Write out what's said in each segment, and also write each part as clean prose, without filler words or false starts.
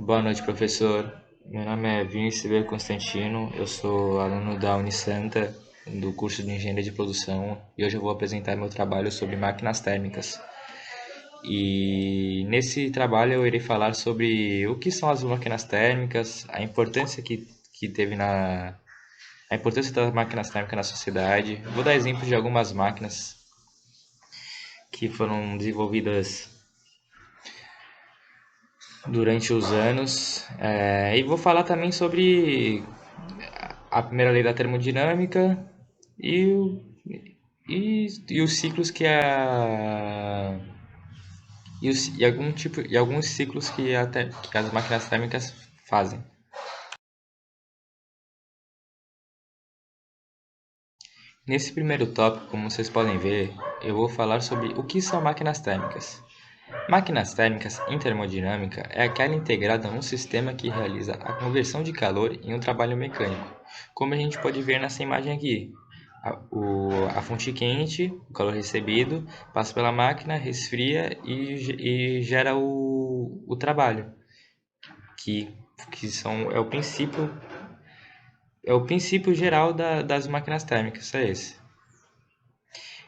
Boa noite, professor. Meu nome é Vinícius B. Constantino, eu sou aluno da Unisanta, do curso de Engenharia de Produção, e hoje eu vou apresentar meu trabalho sobre máquinas térmicas. E nesse trabalho eu irei falar sobre o que são as máquinas térmicas, a importância que teve a importância das máquinas térmicas na sociedade. Vou dar exemplos de algumas máquinas que foram desenvolvidas durante os anos. E vou falar também sobre a primeira lei da termodinâmica e, e os ciclos e alguns ciclos que as máquinas térmicas fazem. Nesse primeiro tópico, como vocês podem ver, eu vou falar sobre o que são máquinas térmicas. Máquinas térmicas em termodinâmica é aquela integrada num sistema que realiza a conversão de calor em um trabalho mecânico, como a gente pode ver nessa imagem aqui. A fonte quente, o calor recebido, passa pela máquina, resfria e gera o trabalho, que, é o princípio geral das máquinas térmicas, é esse.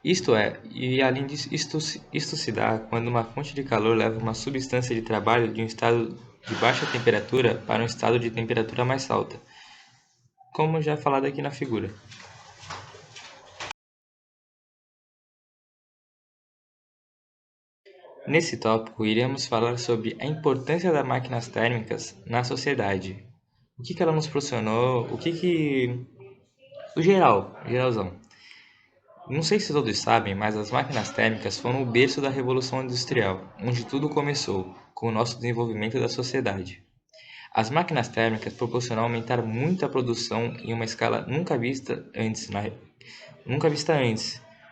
Isto é, e além disso, isto se dá quando uma fonte de calor leva uma substância de trabalho de um estado de baixa temperatura para um estado de temperatura mais alta, como já falado aqui na figura. Nesse tópico, iremos falar sobre a importância das máquinas térmicas na sociedade. O que ela nos proporcionou, o geralzão. Não sei se todos sabem, mas as máquinas térmicas foram o berço da Revolução Industrial, onde tudo começou, com o nosso desenvolvimento da sociedade. As máquinas térmicas proporcionaram aumentar muito a produção em uma escala nunca vista antes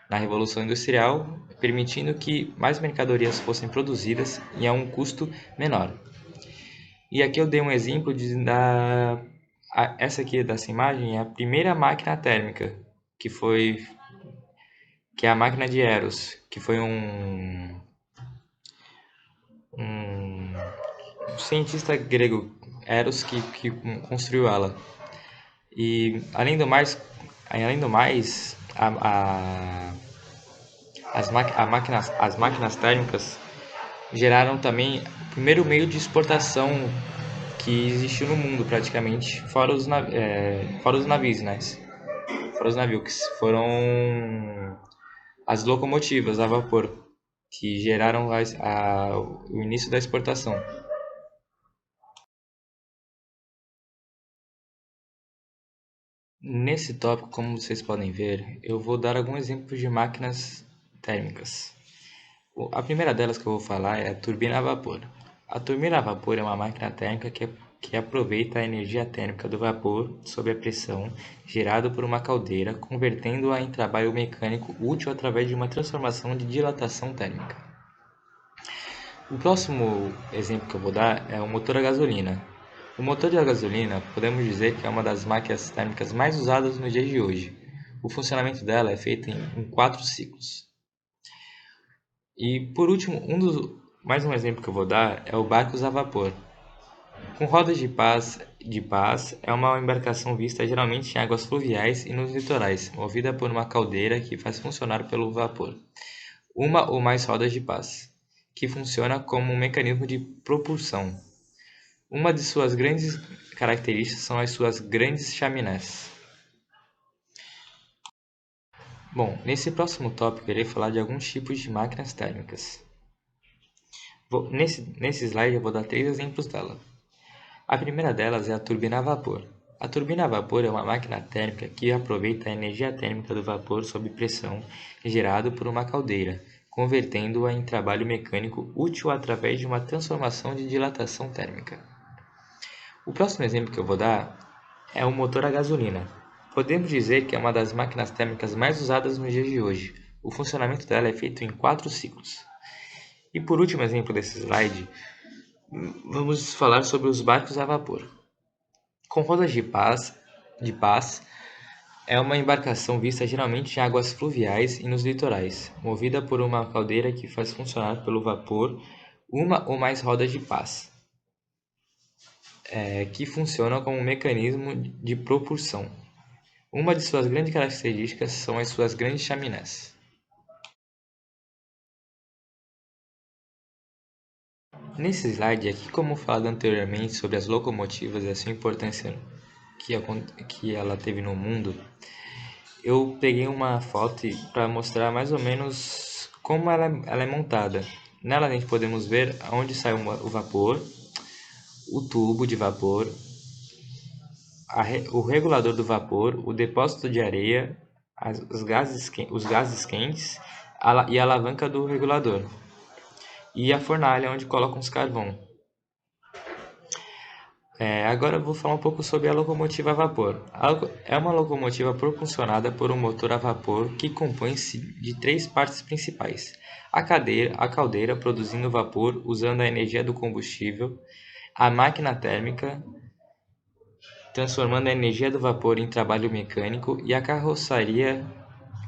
na Revolução Industrial, permitindo que mais mercadorias fossem produzidas e a um custo menor. E aqui eu dei um exemplo essa aqui dessa imagem é a primeira máquina térmica, que é a máquina de Eros, que foi um cientista grego, Eros, que construiu ela. E além do mais as máquinas térmicas geraram também o primeiro meio de exportação que existiu no mundo praticamente, fora os navios, né? Fora os navios, que foram as locomotivas a vapor, que geraram o início da exportação. Nesse tópico, como vocês podem ver, eu vou dar alguns exemplos de máquinas térmicas. A primeira delas que eu vou falar é a turbina a vapor. A turbina a vapor é uma máquina térmica que aproveita a energia térmica do vapor sob a pressão gerado por uma caldeira, convertendo-a em trabalho mecânico útil através de uma transformação de dilatação térmica. O próximo exemplo que eu vou dar é o motor a gasolina. O motor de gasolina podemos dizer que é uma das máquinas térmicas mais usadas nos dias de hoje. O funcionamento dela é feito em 4 ciclos. E por último, mais um exemplo que eu vou dar é o barcos a vapor. Com rodas de pás é uma embarcação vista geralmente em águas fluviais e nos litorais, movida por uma caldeira que faz funcionar pelo vapor. Uma ou mais rodas de pás, que funciona como um mecanismo de propulsão. Uma de suas grandes características são as suas grandes chaminés. Bom, nesse próximo tópico irei falar de alguns tipos de máquinas térmicas. Nesse slide eu vou dar 3 exemplos dela. A primeira delas é a turbina a vapor. A turbina a vapor é uma máquina térmica que aproveita a energia térmica do vapor sob pressão gerado por uma caldeira, convertendo-a em trabalho mecânico útil através de uma transformação de dilatação térmica. O próximo exemplo que eu vou dar é o motor a gasolina. Podemos dizer que é uma das máquinas térmicas mais usadas nos dias de hoje. O funcionamento dela é feito em 4 ciclos. E por último exemplo desse slide, vamos falar sobre os barcos a vapor. Com rodas de pás é uma embarcação vista geralmente em águas fluviais e nos litorais, movida por uma caldeira que faz funcionar pelo vapor uma ou mais rodas de pás. que funcionam como um mecanismo de propulsão. Uma de suas grandes características são as suas grandes chaminés. Nesse slide aqui, como falado anteriormente sobre as locomotivas e a sua importância que ela teve no mundo, eu peguei uma foto para mostrar mais ou menos como ela é montada. Nela a gente podemos ver onde sai o vapor, o tubo de vapor, o regulador do vapor, o depósito de areia, os gases quentes e a alavanca do regulador. E a fornalha onde colocam os carvão. Agora eu vou falar um pouco sobre a locomotiva a vapor. É uma locomotiva propulsionada por um motor a vapor que compõe-se de três partes principais. A caldeira produzindo vapor usando a energia do combustível, a máquina térmica transformando a energia do vapor em trabalho mecânico e a carroçaria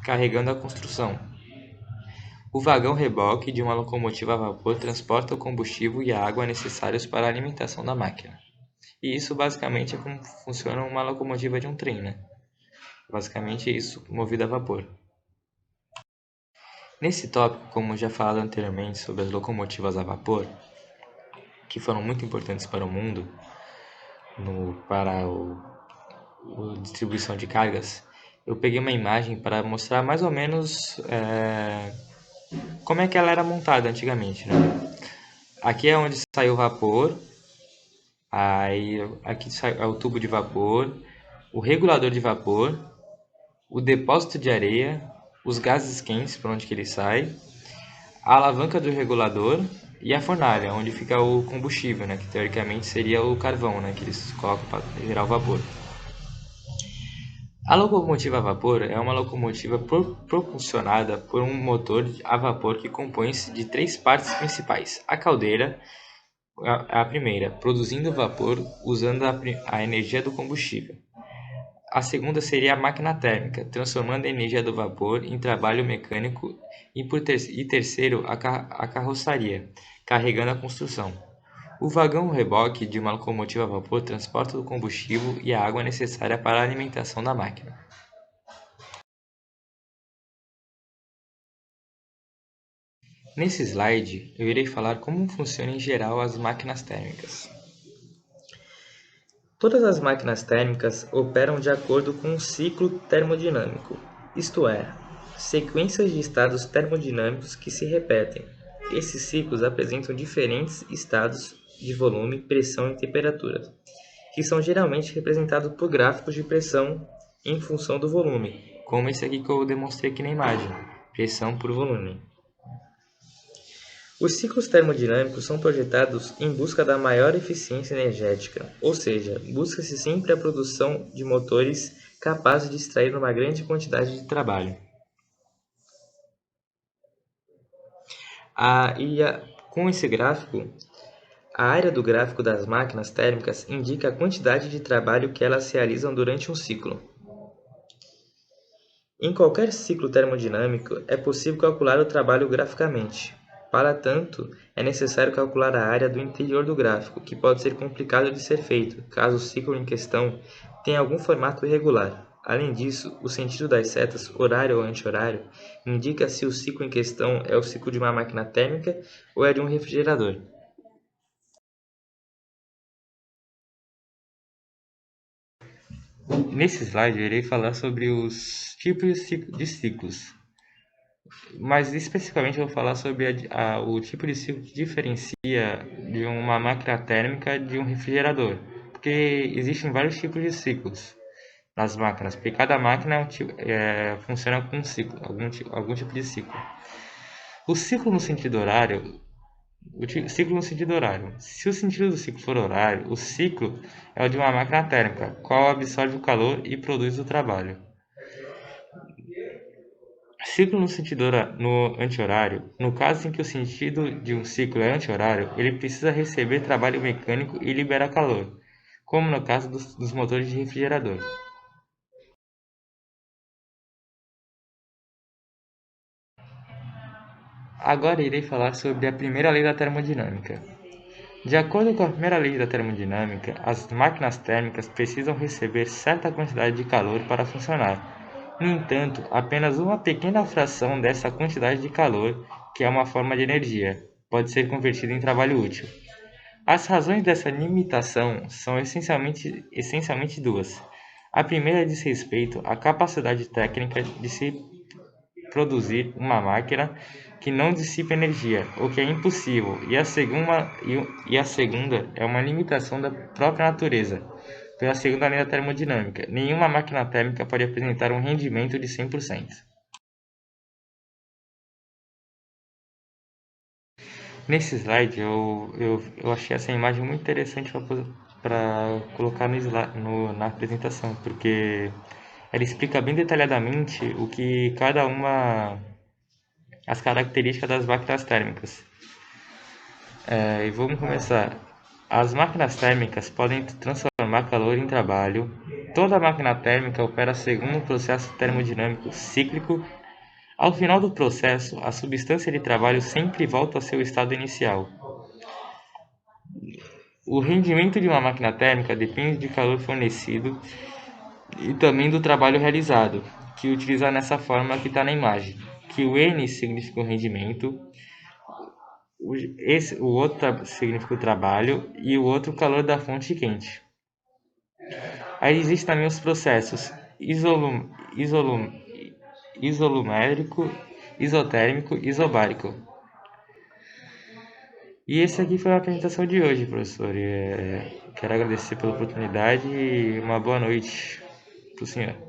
carregando a construção. O vagão-reboque de uma locomotiva a vapor transporta o combustível e a água necessários para a alimentação da máquina. E isso basicamente é como funciona uma locomotiva de um trem, né? Basicamente isso, movida a vapor. Nesse tópico, como já falado anteriormente sobre as locomotivas a vapor, que foram muito importantes para o mundo, para a distribuição de cargas, eu peguei uma imagem para mostrar mais ou menos como é que ela era montada antigamente, né? Aqui é onde sai o vapor, aí aqui sai o tubo de vapor, o regulador de vapor, o depósito de areia, os gases quentes por onde que ele sai, a alavanca do regulador e a fornalha, onde fica o combustível, né, que teoricamente seria o carvão, né, que eles colocam para gerar o vapor. A locomotiva a vapor é uma locomotiva propulsionada por um motor a vapor que compõe-se de três partes principais. A caldeira, a primeira, produzindo vapor usando a energia do combustível. A segunda seria a máquina térmica, transformando a energia do vapor em trabalho mecânico e terceiro, a carroçaria, carregando a construção. O vagão-reboque de uma locomotiva a vapor transporta o combustível e a água necessária para a alimentação da máquina. Nesse slide, eu irei falar como funcionam em geral as máquinas térmicas. Todas as máquinas térmicas operam de acordo com um ciclo termodinâmico, isto é, sequências de estados termodinâmicos que se repetem. Esses ciclos apresentam diferentes estados de volume, pressão e temperatura, que são geralmente representados por gráficos de pressão em função do volume, como esse aqui que eu demonstrei aqui na imagem, pressão por volume. Os ciclos termodinâmicos são projetados em busca da maior eficiência energética, ou seja, busca-se sempre a produção de motores capazes de extrair uma grande quantidade de trabalho. Com esse gráfico, a área do gráfico das máquinas térmicas indica a quantidade de trabalho que elas realizam durante um ciclo. Em qualquer ciclo termodinâmico, é possível calcular o trabalho graficamente. Para tanto, é necessário calcular a área do interior do gráfico, que pode ser complicado de ser feito, caso o ciclo em questão tenha algum formato irregular. Além disso, o sentido das setas, horário ou anti-horário, indica se o ciclo em questão é o ciclo de uma máquina térmica ou é de um refrigerador. Nesse slide, eu irei falar sobre os tipos de ciclos. Mas especificamente eu vou falar sobre o tipo de ciclo que diferencia de uma máquina térmica de um refrigerador. Porque existem vários tipos de ciclos nas máquinas, porque cada máquina funciona com um ciclo, algum tipo de ciclo. O ciclo no sentido horário, ciclo no sentido horário. Se o sentido do ciclo for horário, o ciclo é o de uma máquina térmica, qual absorve o calor e produz o trabalho. Ciclo no sentido no anti-horário. No caso em que o sentido de um ciclo é anti-horário, ele precisa receber trabalho mecânico e liberar calor, como no caso dos motores de refrigerador. Agora irei falar sobre a primeira lei da termodinâmica. De acordo com a primeira lei da termodinâmica, as máquinas térmicas precisam receber certa quantidade de calor para funcionar. No entanto, apenas uma pequena fração dessa quantidade de calor, que é uma forma de energia, pode ser convertida em trabalho útil. As razões dessa limitação são essencialmente duas. A primeira diz respeito à capacidade técnica de se produzir uma máquina que não dissipe energia, o que é impossível, e a segunda é uma limitação da própria natureza. Pela segunda lei da termodinâmica, nenhuma máquina térmica pode apresentar um rendimento de 100%. Nesse slide, eu achei essa imagem muito interessante para colocar na apresentação, porque ela explica bem detalhadamente o que cada uma, as características das máquinas térmicas. E vamos começar. As máquinas térmicas podem transformar calor em trabalho. Toda máquina térmica opera segundo um processo termodinâmico cíclico. Ao final do processo, a substância de trabalho sempre volta ao seu estado inicial. O rendimento de uma máquina térmica depende do calor fornecido e também do trabalho realizado, que utilizar nessa forma que está na imagem, que o N significa o rendimento, o outro significa o trabalho e o outro o calor da fonte quente. Aí existem também os processos isolumérico, isotérmico e isobárico. E esse aqui foi a apresentação de hoje, professor. Quero agradecer pela oportunidade e uma boa noite para o senhor.